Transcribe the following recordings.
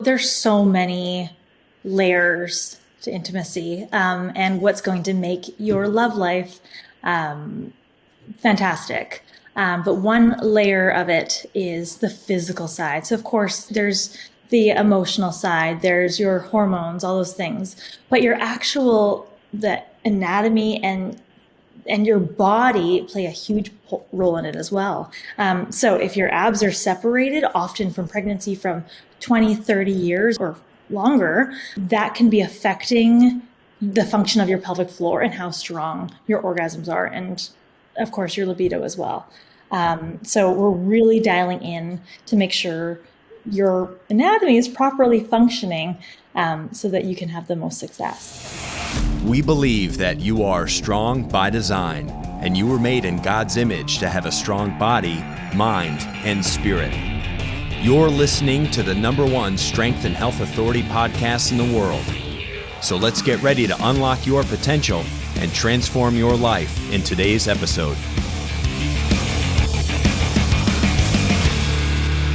There's so many layers to intimacy, and what's going to make your love life fantastic. But one layer of it is the physical side. So of course there's the emotional side, there's your hormones, all those things, but the anatomy and your body play a huge role in it as well. So if your abs are separated, often from pregnancy, from 20, 30 years or longer, that can be affecting the function of your pelvic floor and how strong your orgasms are. And of course, your libido as well. So we're really dialing in to make sure your anatomy is properly functioning, so that you can have the most success. We believe that you are strong by design, and you were made in God's image to have a strong body, mind, and spirit. You're listening to the #1 strength and health authority podcast in the world. So let's get ready to unlock your potential and transform your life in today's episode.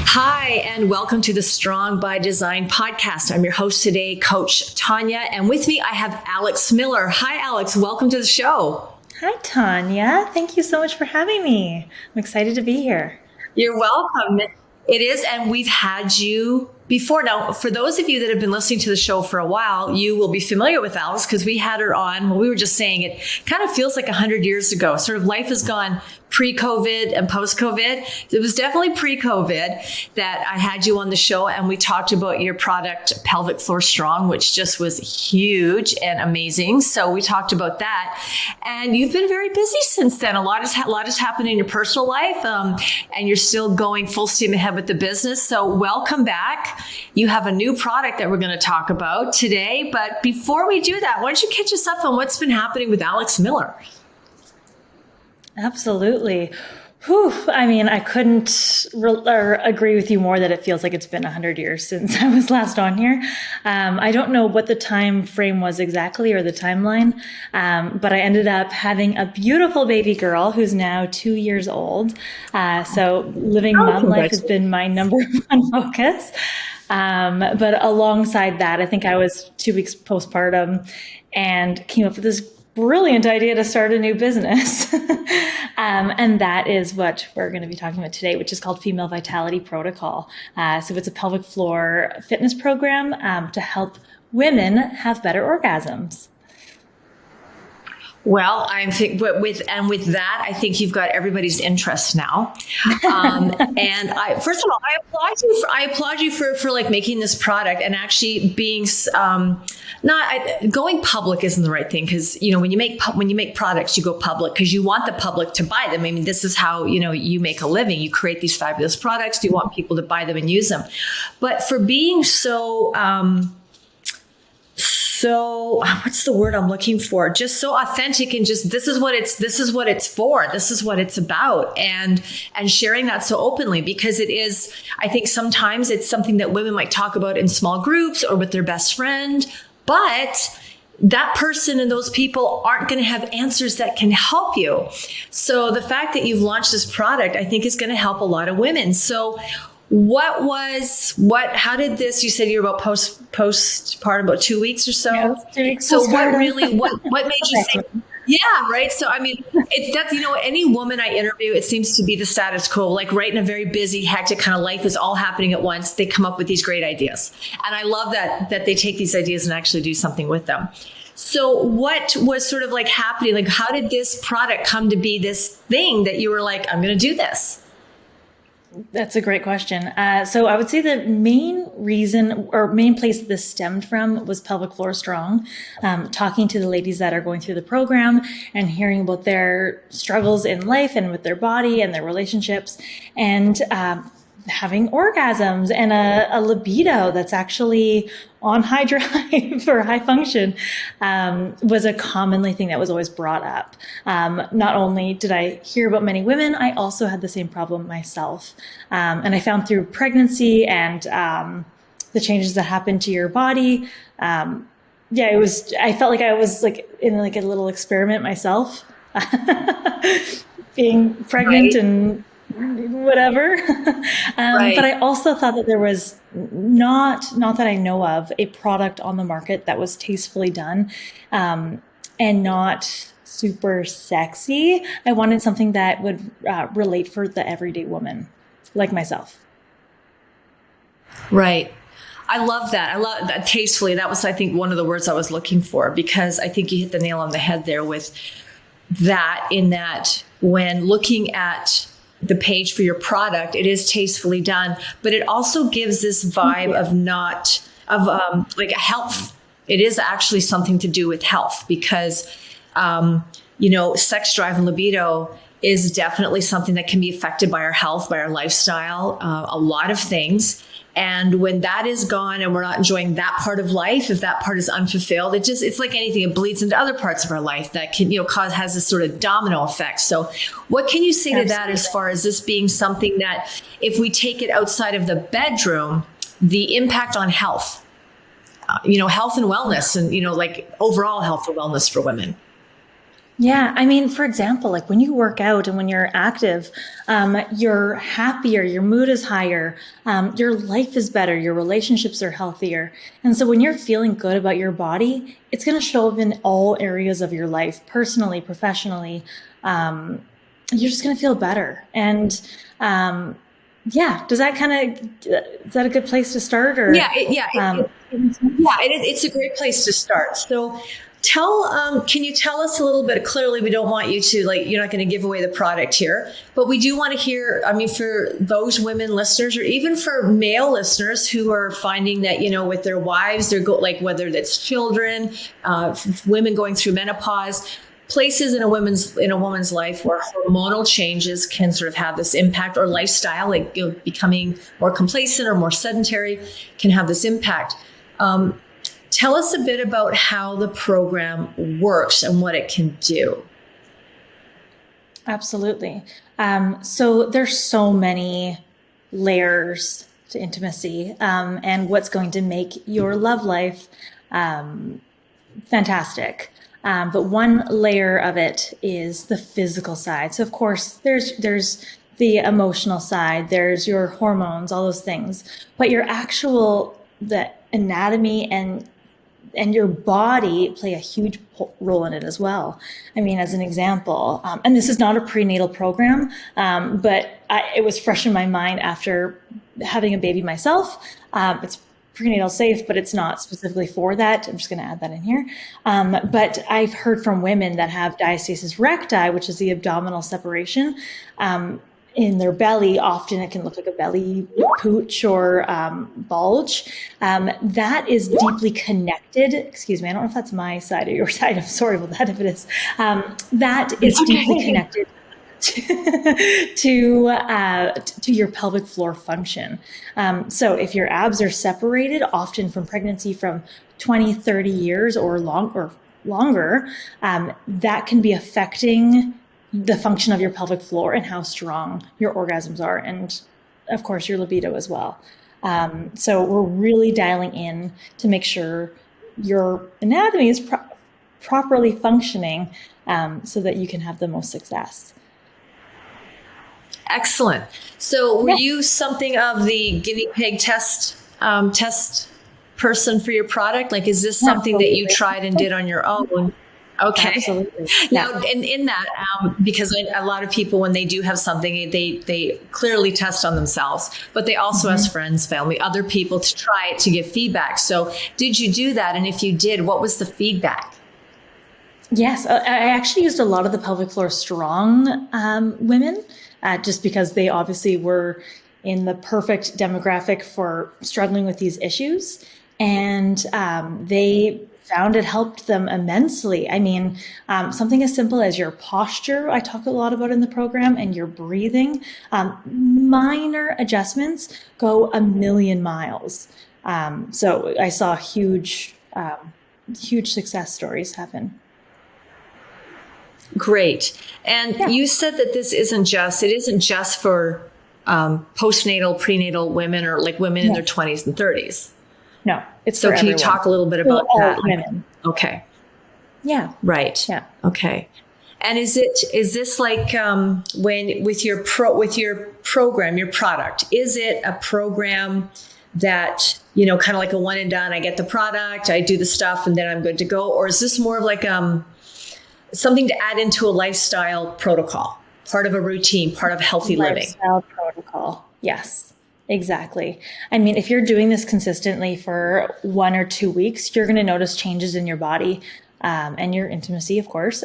Hi, and welcome to the Strong by Design podcast. I'm your host today, Coach Tanya, and with me I have Alex Miller. Hi, Alex. Welcome to the show. Hi, Tanya. Thank you so much for having me. I'm excited to be here. You're welcome. It is, and we've had you before. Now, for those of you that have been listening to the show for a while, you will be familiar with Alex because we had her on. Well, we were just saying it kind of feels like 100 years ago. Sort of life has gone pre-COVID and post-COVID. It was definitely pre-COVID that I had you on the show, and we talked about your product, Pelvic Floor Strong, which just was huge and amazing. So we talked about that, and you've been very busy since then. A lot has happened in your personal life, and you're still going full steam ahead with the business. So welcome back. You have a new product that we're going to talk about today. But before we do that, why don't you catch us up on what's been happening with Alex Miller? Absolutely. Whew. I mean, I couldn't agree with you more that it feels like it's been 100 years since I was last on here. I don't know what the time frame was exactly, or the timeline, but I ended up having a beautiful baby girl who's now 2 years old. So living mom life has been my #1 focus. But alongside that, I think I was 2 weeks postpartum and came up with this brilliant idea to start a new business. And that is what we're going to be talking about today, which is called Female Vitality Protocol. So it's a pelvic floor fitness program to help women have better orgasms. Well, with that, I think you've got everybody's interest now. And first of all, I applaud you for like making this product and actually being going public isn't the right thing, because when you make products, you go public because you want the public to buy them. I mean, this is how you make a living. You create these fabulous products. You want people to buy them and use them. But for being so what's the word I'm looking for? Just so authentic, and just this is what it's for. This is what it's about, and sharing that so openly, because it is, I think sometimes it's something that women might talk about in small groups or with their best friend, but that person and those people aren't going to have answers that can help you. So the fact that you've launched this product, I think, is going to help a lot of women. So how did this, you said you're about postpartum, about 2 weeks or so? Yeah, 2 weeks. So what made you say, yeah, right. So, I mean, that's any woman I interview, it seems to be the status quo, like right in a very busy, hectic kind of life is all happening at once. They come up with these great ideas. And I love that they take these ideas and actually do something with them. So what was sort of like happening? Like, how did this product come to be this thing that you were like, I'm going to do this? That's a great question. So I would say the main reason or main place this stemmed from was Pelvic Floor Strong. Talking to the ladies that are going through the program and hearing about their struggles in life and with their body and their relationships, and having orgasms and a libido that's actually on high drive or high function, was a commonly thing that was always brought up. Not only did I hear about many women, I also had the same problem myself. And I found through pregnancy and the changes that happen to your body, I felt like I was like in like a little experiment myself, being pregnant, right, and whatever. But Right. I also thought that there was not that I know of, a product on the market that was tastefully done, and not super sexy. I wanted something that would relate for the everyday woman like myself. Right. I love that. I love that tastefully. That was, I think, one of the words I was looking for, because I think you hit the nail on the head there with that, in that when looking at the page for your product, it is tastefully done, but it also gives this vibe of not, of like a health. It is actually something to do with health, because, sex drive and libido is definitely something that can be affected by our health, by our lifestyle, a lot of things. And when that is gone and we're not enjoying that part of life, if that part is unfulfilled, it's like anything, it bleeds into other parts of our life that can, has this sort of domino effect. So what can you say to that, as far as this being something that, if we take it outside of the bedroom, the impact on health, health and wellness, and, like overall health and wellness for women? Yeah, I mean, for example, like when you work out and when you're active, you're happier, your mood is higher, your life is better, your relationships are healthier. And so when you're feeling good about your body, it's going to show up in all areas of your life, personally, professionally. You're just going to feel better. And yeah, is that a good place to start? Or It's a great place to start. So can you tell us a little bit? Clearly, we don't want you to, you're not going to give away the product here, but we do want to hear, for those women listeners, or even for male listeners who are finding that, with their wives, whether that's children, women going through menopause, places in a woman's life where hormonal changes can sort of have this impact, or lifestyle, becoming more complacent or more sedentary, can have this impact. Tell us a bit about how the program works and what it can do. Absolutely. So there's so many layers to intimacy, and what's going to make your love life fantastic. But one layer of it is the physical side. So of course, there's the emotional side, there's your hormones, all those things, but the anatomy and your body play a huge role in it as well. I mean, as an example, and this is not a prenatal program, but it was fresh in my mind after having a baby myself. It's prenatal safe, but it's not specifically for that. I'm just going to add that in here. But I've heard from women that have diastasis recti, which is the abdominal separation, in their belly. Often it can look like a belly pooch or bulge. That is deeply connected. Excuse me, I don't know if that's my side or your side. I'm sorry about that if it is. That is deeply connected to your pelvic floor function. So if your abs are separated, often from pregnancy, from 20, 30 years or longer, that can be affecting the function of your pelvic floor and how strong your orgasms are, and of course your libido as well. So we're really dialing in to make sure your anatomy is properly functioning, so that you can have the most success. Excellent. So were you something of the guinea pig test person for your product? Is this something that you tried and did on your own? Okay. Absolutely. Now, in that, because a lot of people, when they do have something, they clearly test on themselves, but they also ask friends, family, other people to try it, to give feedback. So did you do that? And if you did, what was the feedback? Yes, I actually used a lot of the Pelvic Floor Strong women, just because they obviously were in the perfect demographic for struggling with these issues. And they found it helped them immensely. I mean, something as simple as your posture, I talk a lot about in the program, and your breathing, minor adjustments go a million miles. So I saw huge success stories happen. Great. And you said that it isn't just for postnatal, prenatal women, or women in their 20s and 30s. No, it's so. For can everyone. You talk a little bit about all that? Women. Okay. Yeah. Right. Yeah. Okay. And is this like when with your program, your product, is it a program that, you know, kind of like a one and done, I get the product, I do the stuff, and then I'm good to go? Or is this more of like something to add into a lifestyle protocol, part of a routine, part of healthy living? Lifestyle protocol. Yes, exactly. I mean, if you're doing this consistently for 1 or 2 weeks, you're going to notice changes in your body and your intimacy, of course,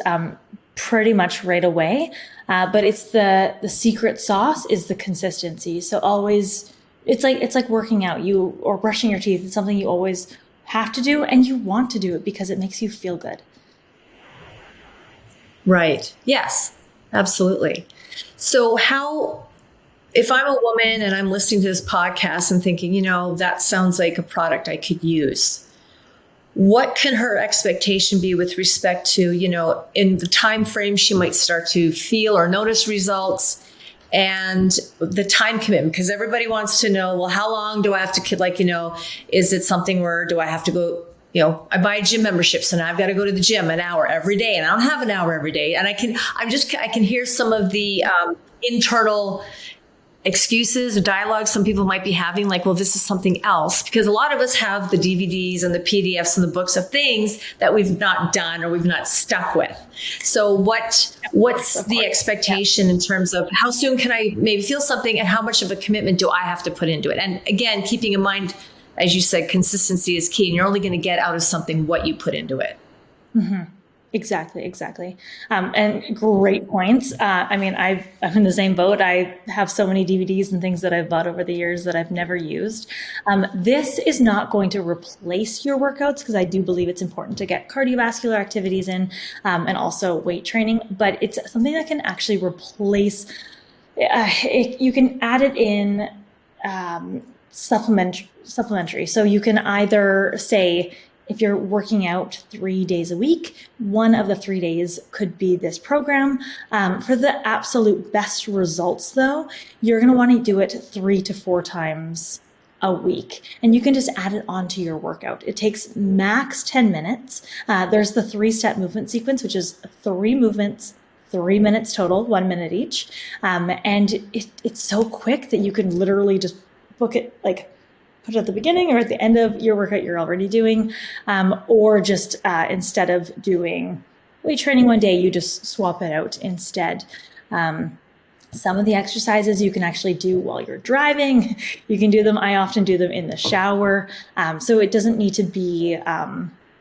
pretty much right away. But it's the secret sauce is the consistency. So always, it's like working out, or brushing your teeth. It's something you always have to do, and you want to do it because it makes you feel good. Right. Yes, absolutely. So if I'm a woman and I'm listening to this podcast and thinking, you know, that sounds like a product I could use, what can her expectation be with respect to, you know, in the time frame she might start to feel or notice results, and the time commitment? Because everybody wants to know, well, how long do I have to, like, you know, is it something where do I have to go, you know, I buy a gym membership, so now I've got to go to the gym an hour every day, and I don't have an hour every day. And I can hear some of the internal excuses or dialogue some people might be having, like, well, this is something else, because a lot of us have the DVDs and the PDFs and the books of things that we've not done or we've not stuck with. So what's the expectation in terms of how soon can I maybe feel something, and how much of a commitment do I have to put into it? And again, keeping in mind, as you said, consistency is key, and you're only going to get out of something what you put into it. Mm-hmm. Exactly. And great points. I mean, I'm in the same boat. I have so many DVDs and things that I've bought over the years that I've never used. This is not going to replace your workouts, because I do believe it's important to get cardiovascular activities in, and also weight training, but it's something that can actually replace, you can add it in supplementary. So you can either say, if you're working out 3 days a week, one of the 3 days could be this program. For the absolute best results, though, you're going to want to do it 3 to 4 times a week. And you can just add it onto your workout. It takes max 10 minutes. There's the 3-step movement sequence, which is 3 movements, 3 minutes total, 1 minute each. And it's so quick that you can literally just book it, like, put it at the beginning or at the end of your workout you're already doing, or just instead of doing weight training one day, you just swap it out instead. Some of the exercises you can actually do while you're driving. You can do them. I often do them in the shower. So it doesn't need to be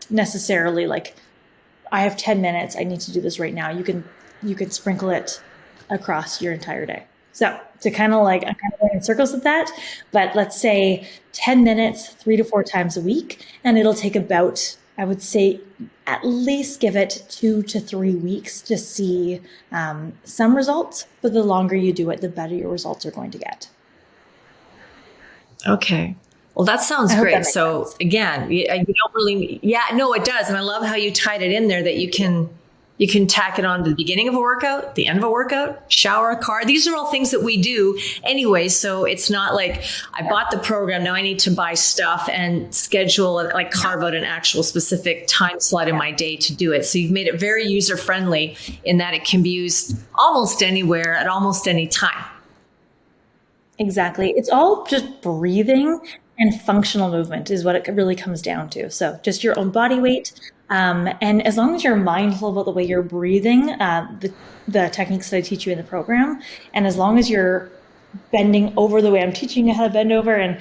necessarily like, I have 10 minutes, I need to do this right now. You can sprinkle it across your entire day. So to kind of like, I'm kind of going in circles with that, but let's say 10 minutes, 3 to 4 times a week, and it'll take about, I would say, at least give it 2 to 3 weeks to see some results. But the longer you do it, the better your results are going to get. Okay. Well, that sounds great. So sense. Again, you don't really, no, it does. And I love how you tied it in there, that you can tack it on to the beginning of a workout, the end of a workout, shower, car. These are all things that we do anyway. So it's not like I bought the program, now I need to buy stuff and schedule and like carve out an actual specific time slot in my day to do it. So you've made it very user friendly in that it can be used almost anywhere at almost any time. Exactly. It's all just breathing and functional movement is what it really comes down to. So just your own body weight. And as long as you're mindful about the way you're breathing, the techniques that I teach you in the program, and as long as you're bending over the way I'm teaching you how to bend over, and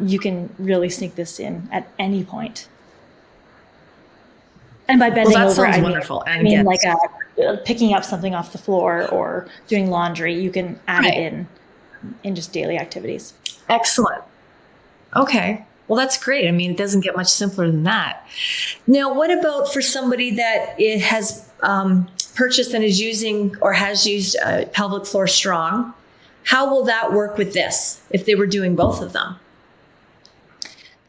you can really sneak this in at any point. And by bending over, I mean like picking up something off the floor or doing laundry. You can add it in just daily activities. Excellent. Okay. Well, that's great. I mean, it doesn't get much simpler than that. Now, what about for somebody that it has purchased and is using or has used Pelvic Floor Strong? How will that work with this if they were doing both of them?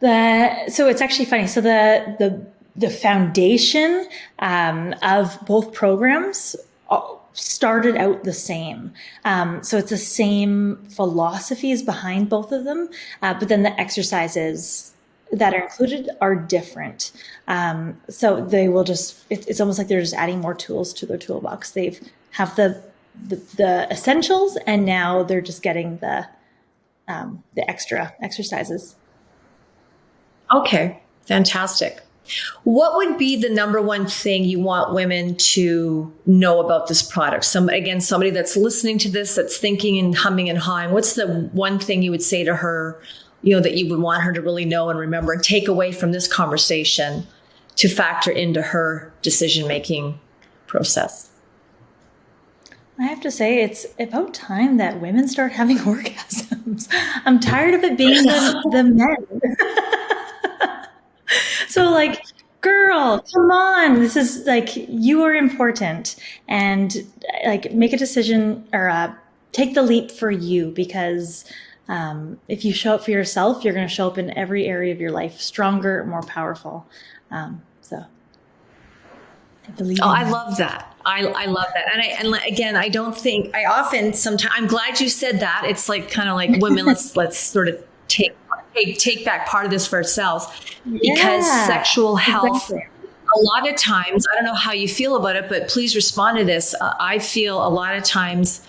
So it's actually funny. So the foundation of both programs started out the same. So it's the same philosophies behind both of them, but then the exercises that are included are different. So they will just, it's almost like they're just adding more tools to their toolbox. They've have the essentials, and now they're just getting the extra exercises. Okay, fantastic. What would be the number one thing you want women to know about this product? Somebody that's listening to this, that's thinking and humming and hawing, what's the one thing you would say to her, that you would want her to really know and remember and take away from this conversation to factor into her decision-making process? I have to say, it's about time that women start having orgasms. I'm tired of it being the men. So like, girl, come on. This is like, you are important, and like make a decision or take the leap for you, because if you show up for yourself, you're going to show up in every area of your life, stronger, more powerful. So I believe. Oh, I love that. I love that. And again, I don't think sometimes I'm glad you said that. It's like kind of like women, let's sort of take back part of this for ourselves, because sexual health, a lot of times, I don't know how you feel about it, but please respond to this. I feel a lot of times,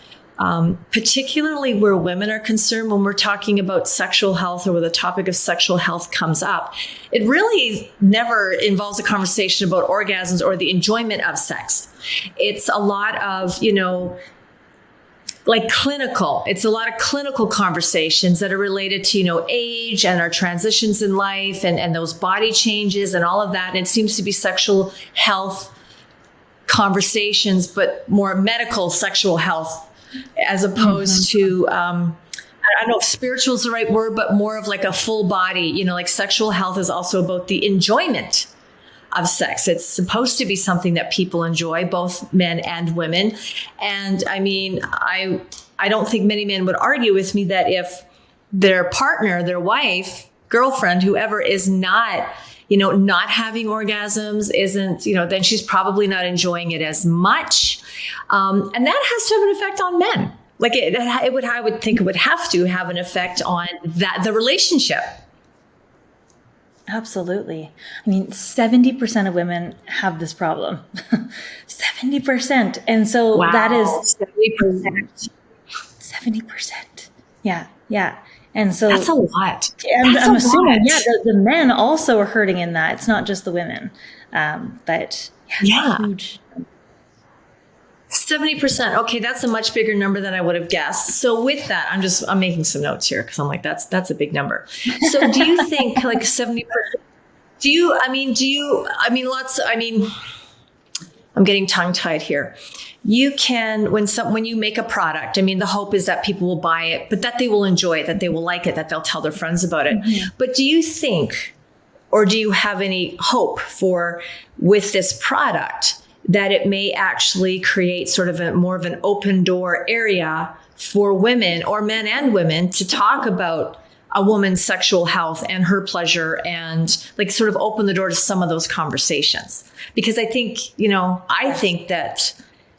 particularly where women are concerned, when we're talking about sexual health or where the topic of sexual health comes up, it really never involves a conversation about orgasms or the enjoyment of sex. It's a lot of, like clinical. It's a lot of clinical conversations that are related to, age and our transitions in life and those body changes and all of that. And it seems to be sexual health conversations, but more medical sexual health, as opposed to, I don't know if spiritual is the right word, but more of like a full body, like sexual health is also about the enjoyment of sex. It's supposed to be something that people enjoy, both men and women. And I mean, I don't think many men would argue with me that if their partner, their wife, girlfriend, whoever is not, not having orgasms, isn't, then she's probably not enjoying it as much. And that has to have an effect on men. Like I would think it would have to have an effect on the relationship. Absolutely. I mean, 70% of women have this problem. 70%. And so that is 70%. 70%. Yeah. Yeah. And so that's a lot. I'm assuming, the men also are hurting in that. It's not just the women. But huge. 70%. Okay, that's a much bigger number than I would have guessed. So with that, I'm making some notes here because I'm like, that's a big number. So do you think like 70%? I'm getting tongue tied here. You can, when you make a product, the hope is that people will buy it, but that they will enjoy it, that they will like it, that they'll tell their friends about it. Mm-hmm. But do you think, or do you have any hope with this product, that it may actually create sort of more of an open door area for women, or men and women, to talk about a woman's sexual health and her pleasure, and like sort of open the door to some of those conversations? Because I think, that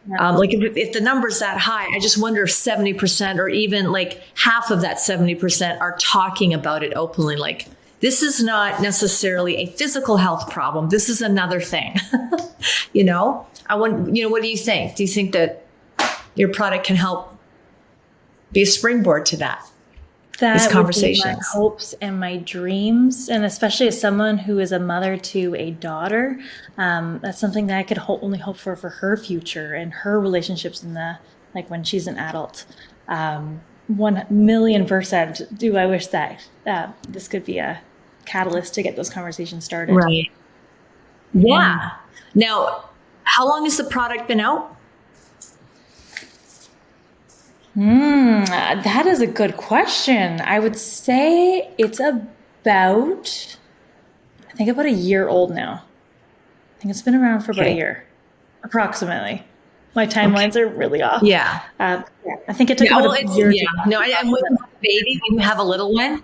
like if the number's that high, I just wonder if 70% or even like half of that 70% are talking about it openly. Like, this is not necessarily a physical health problem. This is another thing. What do you think? Do you think that your product can help be a springboard to that? These conversations? Would be my hopes and my dreams, and especially as someone who is a mother to a daughter, that's something that I could only hope for her future and her relationships when she's an adult. 1,000,000% do I wish that this could be a catalyst to get those conversations started. Right. Yeah. Now, how long has the product been out? That is a good question. I would say it's about a year old now. I think it's been around for about a year, approximately. My timelines are really off. Yeah. I think it took about a year. Yeah. No, and when you have a baby, when you have a little one.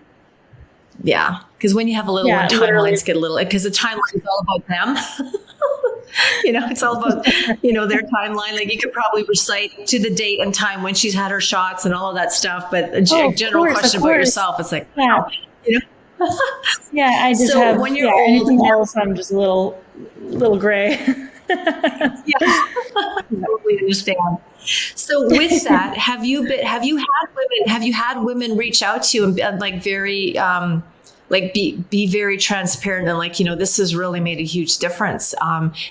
Yeah. Because when you have a little one, timelines get a little, because the timeline is all about them. It's all about, their timeline. Like, you could probably recite to the date and time when she's had her shots and all of that stuff. But a general question about yourself, it's like, Yeah, I just So have, when you're yeah, old, anything else, I'm just a little gray. yeah, totally understand. So with that, have you had women reach out to you and like very like be very transparent and like, this has really made a huge difference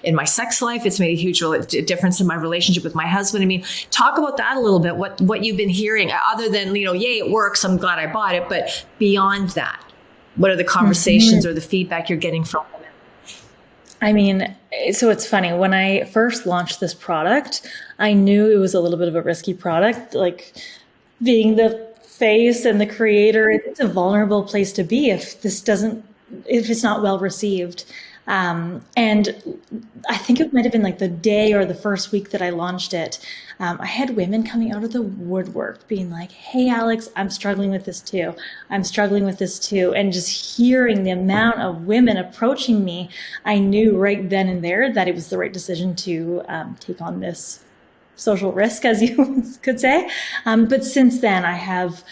in my sex life. It's made a huge difference in my relationship with my husband. I mean, talk about that a little bit. What you've been hearing other than, yay, it works, I'm glad I bought it. But beyond that, what are the conversations or the feedback you're getting from women? I mean, so it's funny. When I first launched this product, I knew it was a little bit of a risky product. Like being the face and the creator, it's a vulnerable place to be if it's not well received. And I think it might have been like the day or the first week that I launched it. I had women coming out of the woodwork being like, "Hey, Alex, I'm struggling with this too. I'm struggling with this too." And just hearing the amount of women approaching me, I knew right then and there that it was the right decision to take on this social risk, as you could say. But since then, I have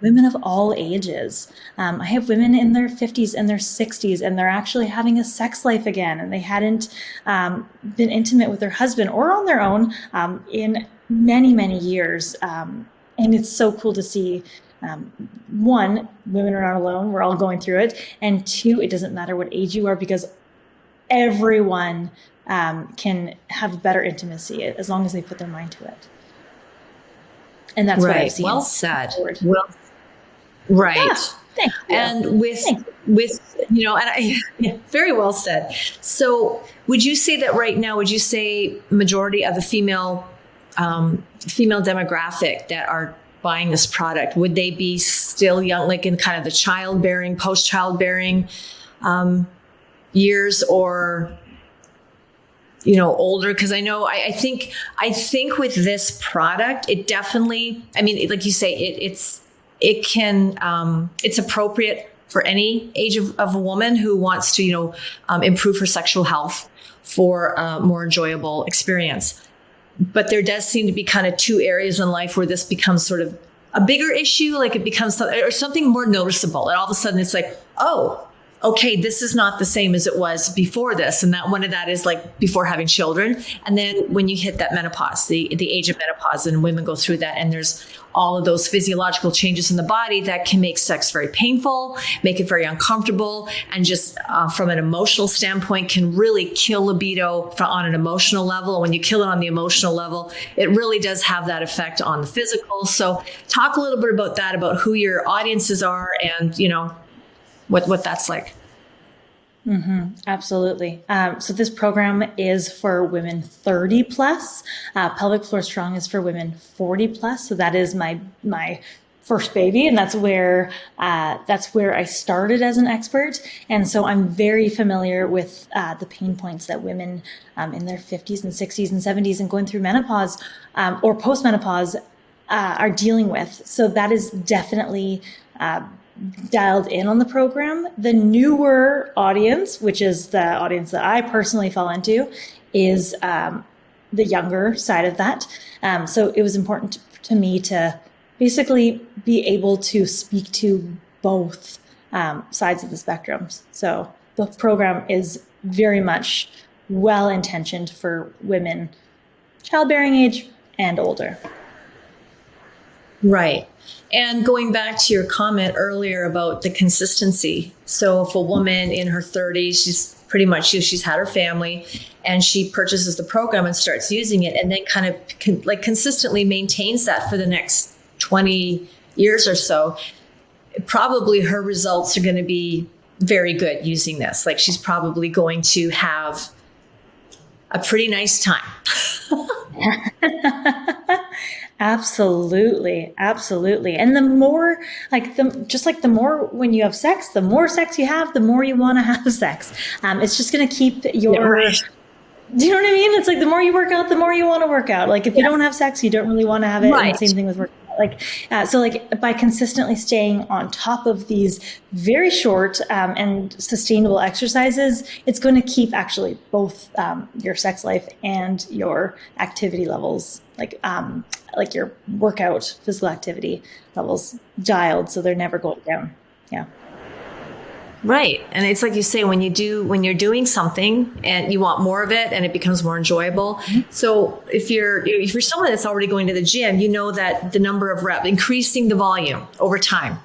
women of all ages. I have women in their 50s and their 60s, and they're actually having a sex life again, and they hadn't been intimate with their husband or on their own in many, many years. And it's so cool to see. One, women are not alone. We're all going through it. And two, it doesn't matter what age you are, because everyone can have better intimacy as long as they put their mind to it. And that's what I've seen. Well said. Well, right. Yeah, thank you. And very well said. So would you say that right now, majority of the female demographic that are buying this product, would they be still young, like in kind of the childbearing, post-childbearing years, or older? Because I know I think with this product, it definitely, I mean, like you say, it's appropriate for any age of a woman who wants to improve her sexual health for a more enjoyable experience. But there does seem to be kind of two areas in life where this becomes sort of a bigger issue, like it becomes something more noticeable, and all of a sudden it's like, oh, okay, this is not the same as it was before this. And that one of that is like before having children. And then when you hit that menopause, the age of menopause, and women go through that, and there's all of those physiological changes in the body that can make sex very painful, make it very uncomfortable, and just from an emotional standpoint can really kill libido on an emotional level. And when you kill it on the emotional level, it really does have that effect on the physical. So talk a little bit about that, about who your audiences are, and what that's like. Mm-hmm, absolutely. So this program is for women 30 plus. Pelvic Floor Strong is for women 40 plus. So that is my first baby, and that's where I started as an expert. And so I'm very familiar with the pain points that women in their 50s and 60s and 70s and going through menopause or postmenopause are dealing with. So that is definitely dialed in on the program. The newer audience, which is the audience that I personally fall into, is the younger side of that. So it was important to me to basically be able to speak to both sides of the spectrum. So the program is very much well-intentioned for women childbearing age and older. Right. And going back to your comment earlier about the consistency. So if a woman in her 30s, she's had her family, and she purchases the program and starts using it, and then kind of consistently maintains that for the next 20 years or so, probably her results are going to be very good using this. Like she's probably going to have a pretty nice time. Absolutely. Absolutely. And the more the more when you have sex, the more sex you have, the more you want to have sex. It's just going to keep your, do you know what I mean? It's like the more you work out, the more you want to work out. Like if you don't have sex, you don't really want to have it. Right. And same thing with working out. So by consistently staying on top of these very short and sustainable exercises, it's going to keep actually both your sex life and your activity levels, like your workout physical activity levels dialed, so they're never going down. Yeah. Right. And it's like you say, when you're doing something and you want more of it and it becomes more enjoyable. So if you're someone that's already going to the gym, you know that the number of reps, increasing the volume over time,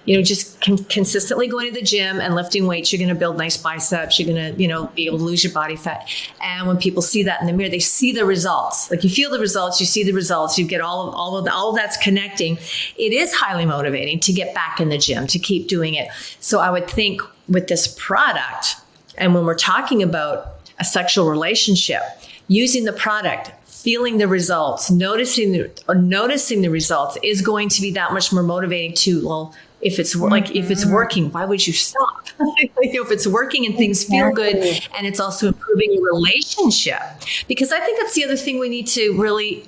just consistently going to the gym and lifting weights, you're going to build nice biceps. You're going to, be able to lose your body fat. And when people see that in the mirror, they see the results. Like you feel the results, you see the results, you get all of that's connecting. It is highly motivating to get back in the gym, to keep doing it. So I would think with this product, and when we're talking about a sexual relationship, using the product, feeling the results, noticing the results is going to be that much more motivating to, well, if it's working, why would you stop? If it's working and things feel good, and it's also improving your relationship, because I think that's the other thing we need to really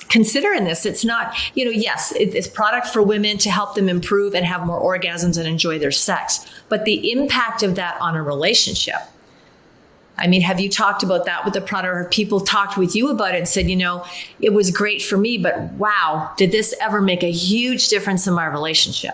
consider in this. It's not, yes, it's product for women to help them improve and have more orgasms and enjoy their sex, but the impact of that on a relationship. I mean, have you talked about that with the product, or people talked with you about it and said, it was great for me, but wow, did this ever make a huge difference in my relationship?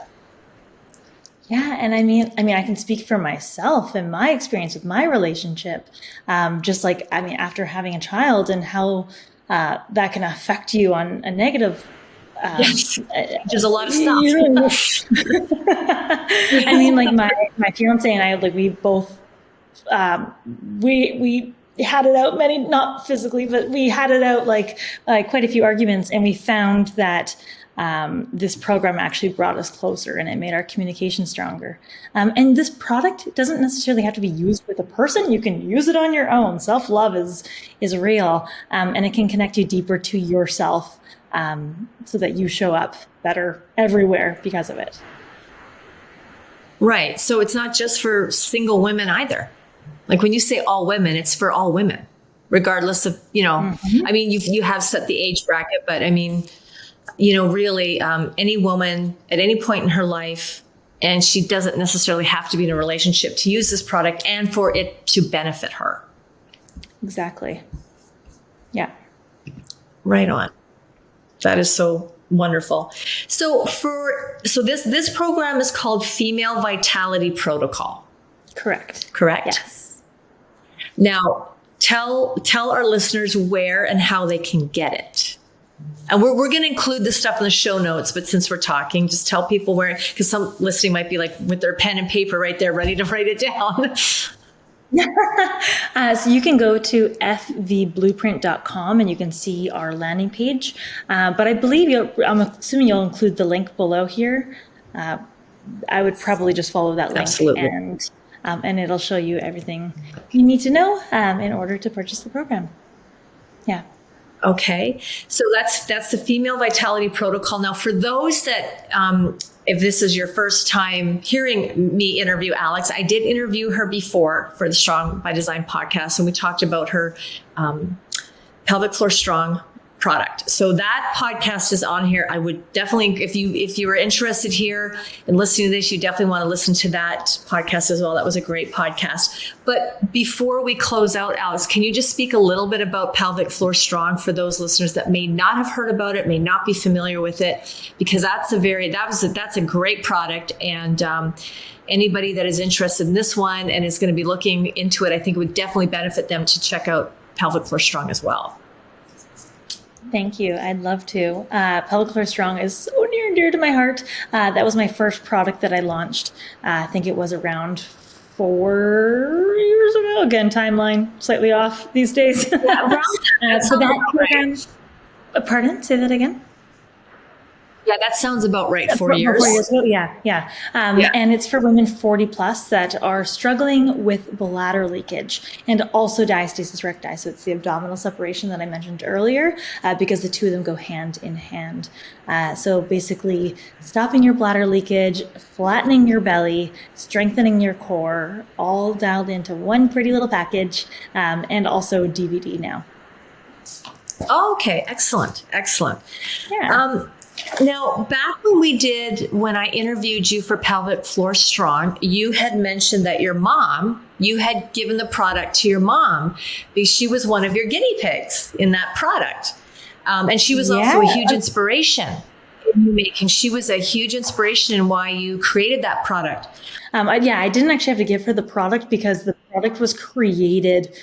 Yeah. And I mean, I can speak for myself and my experience with my relationship. After having a child and how that can affect you on a negative. Yes. There's a lot of stuff. I mean, like my fiance and I, like we both, we had it out not physically, but we had it out like quite a few arguments, and we found that this program actually brought us closer, and it made our communication stronger. And this product doesn't necessarily have to be used with a person. You can use it on your own. Self-love is real, and it can connect you deeper to yourself, so that you show up better everywhere because of it. Right. So it's not just for single women either. Like when you say all women, it's for all women, regardless of, I mean, you have set the age bracket, but I mean, really any woman at any point in her life, and she doesn't necessarily have to be in a relationship to use this product and for it to benefit her. Exactly. Yeah. Right on. That is so wonderful. So this program is called Female Vitality Protocol. Correct. Yes. Now, tell our listeners where and how they can get it. And we're going to include this stuff in the show notes, but since we're talking, just tell people where, because some listening might be like with their pen and paper right there, ready to write it down. So you can go to fvblueprint.com and you can see our landing page. But I believe I'm assuming you'll include the link below here. I would probably just follow that link. Absolutely. And it'll show you everything you need to know in order to purchase the program. Yeah. Okay. So that's the Female Vitality Protocol. Now, for those that, if this is your first time hearing me interview Alex, I did interview her before for the Strong by Design podcast, and we talked about her Pelvic Floor Strong product. So that podcast is on here. I would definitely, if you were interested here in listening to this, you definitely want to listen to that podcast as well. That was a great podcast. But before we close out, Alex, can you just speak a little bit about Pelvic Floor Strong for those listeners that may not have heard about it, may not be familiar with it, because that's a great product. And anybody that is interested in this one and is going to be looking into it, I think it would definitely benefit them to check out Pelvic Floor Strong as well. Thank you. I'd love to. Pelvic Floor Strong is so near and dear to my heart. That was my first product that I launched. I think it was around 4 years ago. Again, timeline slightly off these days. Yeah, around so that program. Pardon? Say that again. Yeah, that sounds about right. 4 years. 4 years ago. Yeah. And it's for women 40 plus that are struggling with bladder leakage and also diastasis recti. So it's the abdominal separation that I mentioned earlier, because the two of them go hand in hand. So basically stopping your bladder leakage, flattening your belly, strengthening your core, all dialed into one pretty little package, and also DVD now. Okay, excellent. Yeah. Now, when I interviewed you for Pelvic Floor Strong, you had mentioned that you had given the product to your mom because she was one of your guinea pigs in that product. And she was also a huge inspiration you make, and she was a huge inspiration in why you created that product. I didn't actually have to give her the product because the product was created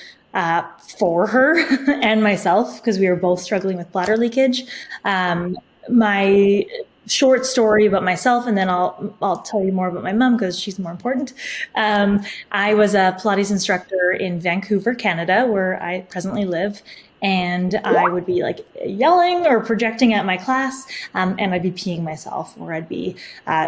for her and myself because we were both struggling with bladder leakage. My short story about myself, and then I'll tell you more about my mom because she's more important. I was a Pilates instructor in Vancouver, Canada, where I presently live. And I would be like yelling or projecting at my class, and I'd be peeing myself, or I'd be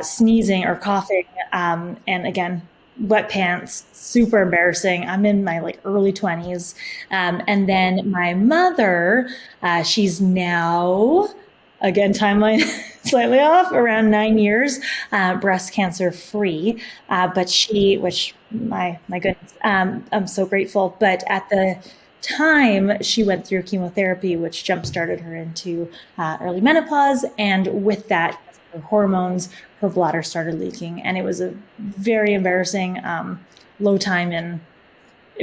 sneezing or coughing. And again, wet pants, super embarrassing. I'm in my like early 20s. And then my mother, she's now, again, timeline slightly off, around 9 years, breast cancer free. But my goodness, I'm so grateful. But at the time, she went through chemotherapy, which jump-started her into early menopause. And with that, her hormones, her bladder started leaking. And it was a very embarrassing low time in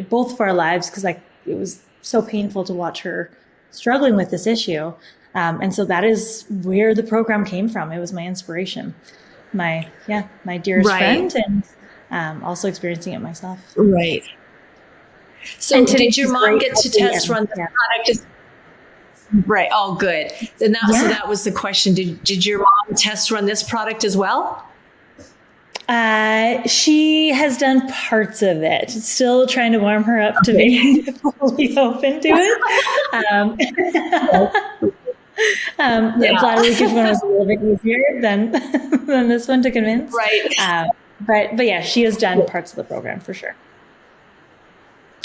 both of our lives because it was so painful to watch her struggling with this issue. And so that is where the program came from. It was my inspiration, my dearest friend, and also experiencing it myself. Right. So did your mom get to test run the product? Right. Oh, good. So that was the question. Did your mom test run this product as well? She has done parts of it. Still trying to warm her up to being fully open to it. The bladder leakage one was a little bit easier than this one to convince. Right. But yeah, she has done parts of the program for sure.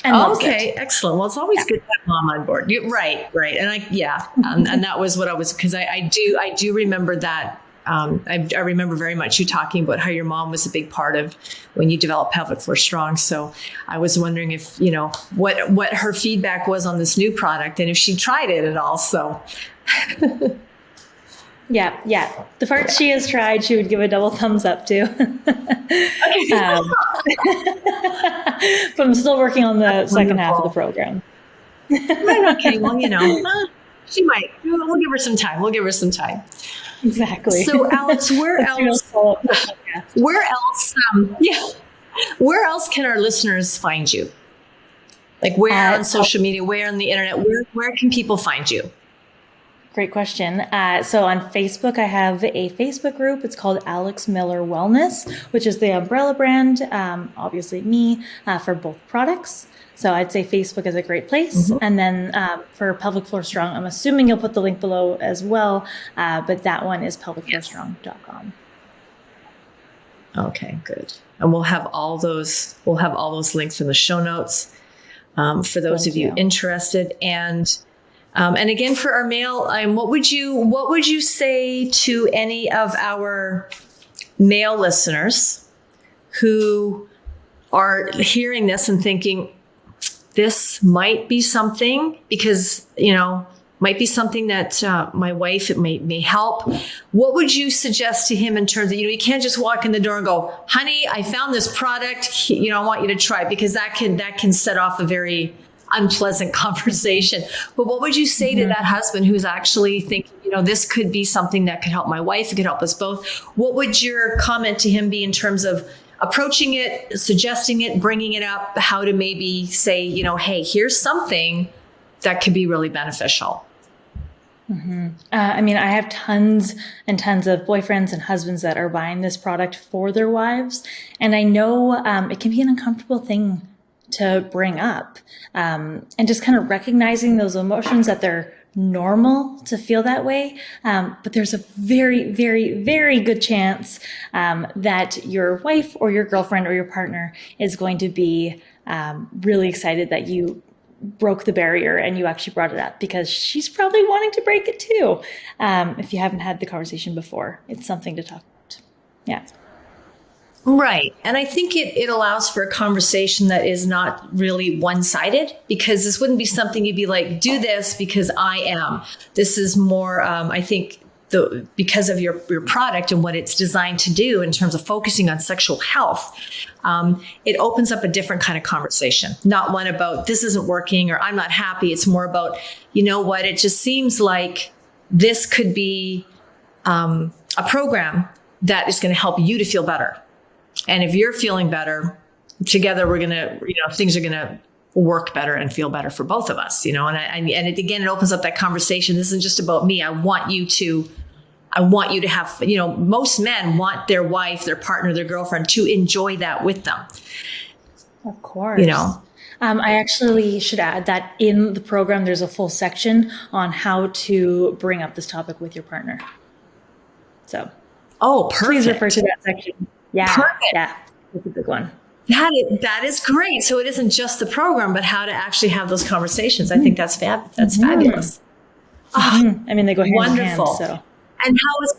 Okay, excellent. Well, it's always good to have mom on board. Right. And and that was what I was, because I do remember that. I remember very much you talking about how your mom was a big part of when you developed Pelvic Floor Strong. So I was wondering if, what her feedback was on this new product and if she tried it at all. So. Yeah. The part she has tried, she would give a double thumbs up to. But I'm still working on the second half of the program. Okay, well, she might. We'll give her some time. Exactly. So, Alex, where else can our listeners find you? Like where on social media, where on the internet, where can people find you? Great question. So on Facebook, I have a Facebook group. It's called Alex Miller Wellness, which is the umbrella brand, obviously me, for both products. So I'd say Facebook is a great place. Mm-hmm. And then for Pelvic Floor Strong, I'm assuming you'll put the link below as well. But that one is pelvicfloorstrong.com. Okay, good. And we'll have all those links in the show notes for those of you interested. And again, for our male, what would you say to any of our male listeners who are hearing this and thinking this might be something, because might be something that my wife it may help? What would you suggest to him in terms of you can't just walk in the door and go, honey, I found this product, I want you to try it, because that can set off a very unpleasant conversation. But what would you say to that husband who's actually thinking, this could be something that could help my wife, it could help us both? What would your comment to him be in terms of approaching it, suggesting it, bringing it up, how to maybe say, hey, here's something that could be really beneficial? Mm-hmm. I have tons and tons of boyfriends and husbands that are buying this product for their wives. And I know it can be an uncomfortable thing to bring up, and just kind of recognizing those emotions that they're normal to feel that way. But there's a very, very, very good chance that your wife or your girlfriend or your partner is going to be really excited that you broke the barrier and you actually brought it up, because she's probably wanting to break it too. If you haven't had the conversation before, it's something to talk about. Yeah. Right. And I think it allows for a conversation that is not really one-sided, because this wouldn't be something you'd be like, do this because I am. This is more, I think, because of your product and what it's designed to do in terms of focusing on sexual health, it opens up a different kind of conversation. Not one about this isn't working or I'm not happy. It's more about, it just seems like this could be a program that is going to help you to feel better. And if you're feeling better, together we're going to, things are going to work better and feel better for both of us, and it opens up that conversation. This isn't just about me. I want you to have, most men want their wife, their partner, their girlfriend to enjoy that with them. Of course. I actually should add that in the program, there's a full section on how to bring up this topic with your partner. So, perfect. Please refer to that section. Yeah. Perfect. Yeah. It's a big one. That is great. So it isn't just the program, but how to actually have those conversations. I think that's fabulous. Mm-hmm. I mean, they go hand wonderful. in hand. So. And how is,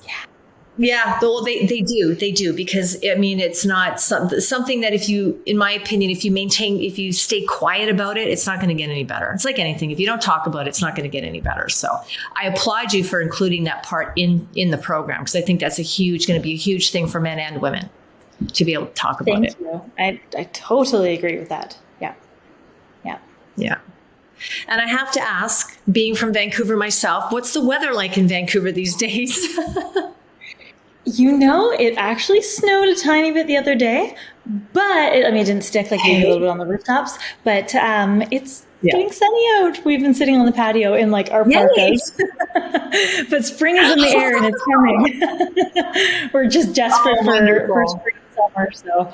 well, they do, because I mean, it's not something that in my opinion, if you stay quiet about it, it's not going to get any better. It's like anything. If you don't talk about it, it's not going to get any better. So I applaud you for including that part in the program, because I think that's going to be a huge thing for men and women to be able to talk about it. Thank you. I totally agree with that. Yeah. Yeah. Yeah. And I have to ask, being from Vancouver myself, what's the weather like in Vancouver these days? It actually snowed a tiny bit the other day, but it didn't stick, like maybe a little bit on the rooftops, but it's getting sunny out. We've been sitting on the patio in like our parkas, but spring is in the air and it's coming. We're just desperate for spring and summer. So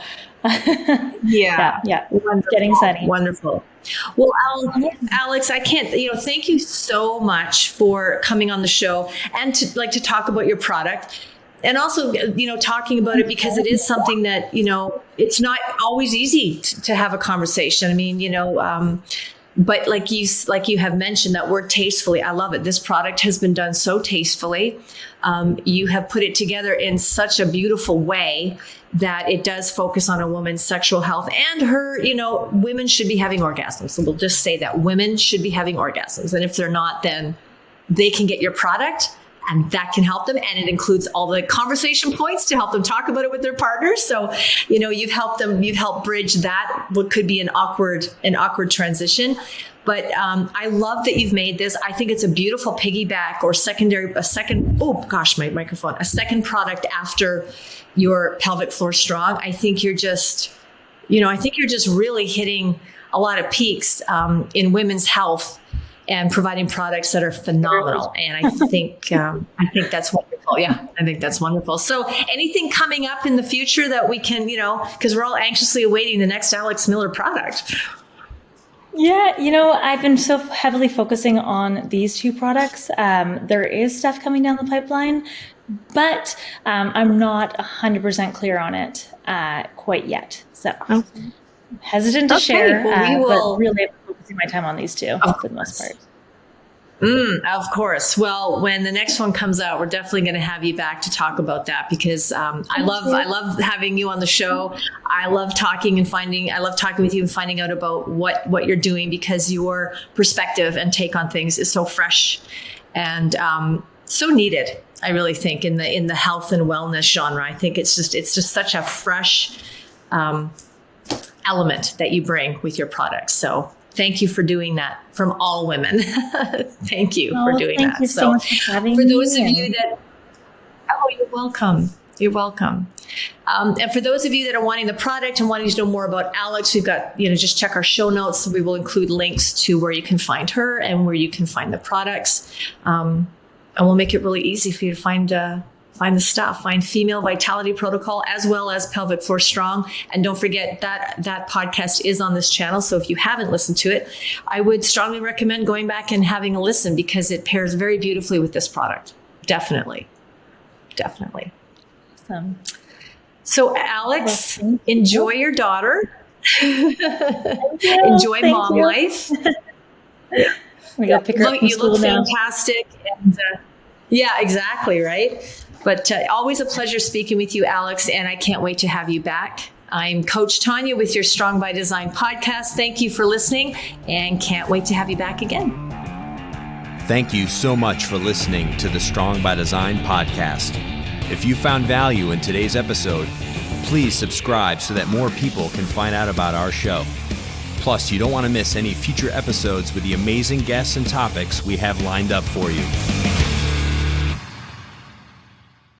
yeah. Wonderful. Getting sunny. Wonderful. Well, Alex, I can't, thank you so much for coming on the show and to talk about your product. And also, talking about it, because it is something that, it's not always easy to have a conversation. I mean, but like you have mentioned, that word tastefully, I love it. This product has been done so tastefully. You have put it together in such a beautiful way that it does focus on a woman's sexual health and her, women should be having orgasms. So we'll just say that women should be having orgasms. And if they're not, then they can get your product. And that can help them. And it includes all the conversation points to help them talk about it with their partners. So, you've helped bridge that, what could be an awkward transition. But I love that you've made this. I think it's a beautiful piggyback or a second product after your Pelvic Floor Strong. I think you're just really hitting a lot of peaks in women's health and providing products that are phenomenal. And I think that's wonderful. Yeah, I think that's wonderful. So anything coming up in the future that we can, because we're all anxiously awaiting the next Alex Miller product. Yeah, I've been so heavily focusing on these two products. There is stuff coming down the pipeline, but I'm not 100% clear on it quite yet. So I'm hesitant to share, but really focusing my time on these two for the most part. Of course. Well, when the next one comes out, we're definitely going to have you back to talk about that, because I love having you on the show. I love talking with you and finding out about what you're doing, because your perspective and take on things is so fresh and so needed. I really think in the health and wellness genre. I think it's just such a fresh element that you bring with your products. So thank you for doing that from all women. Thank you for doing that. Thank you so much for having me. For those of you that, you're welcome. You're welcome. And for those of you that are wanting the product and wanting to know more about Alex, we've got, just check our show notes. We will include links to where you can find her and where you can find the products. And we'll make it really easy for you to find the stuff, find Female Vitality Protocol, as well as Pelvic Floor Strong. And don't forget that podcast is on this channel. So if you haven't listened to it, I would strongly recommend going back and having a listen, because it pairs very beautifully with this product. Definitely. Awesome. So Alex, enjoy your daughter. Enjoy mom life. We got to pick her up from school look now. Fantastic. And yeah, exactly. Right. But always a pleasure speaking with you, Alex, and I can't wait to have you back. I'm Coach Tanya with your Strong by Design podcast. Thank you for listening, and can't wait to have you back again. Thank you so much for listening to the Strong by Design podcast. If you found value in today's episode, please subscribe so that more people can find out about our show. Plus, you don't want to miss any future episodes with the amazing guests and topics we have lined up for you.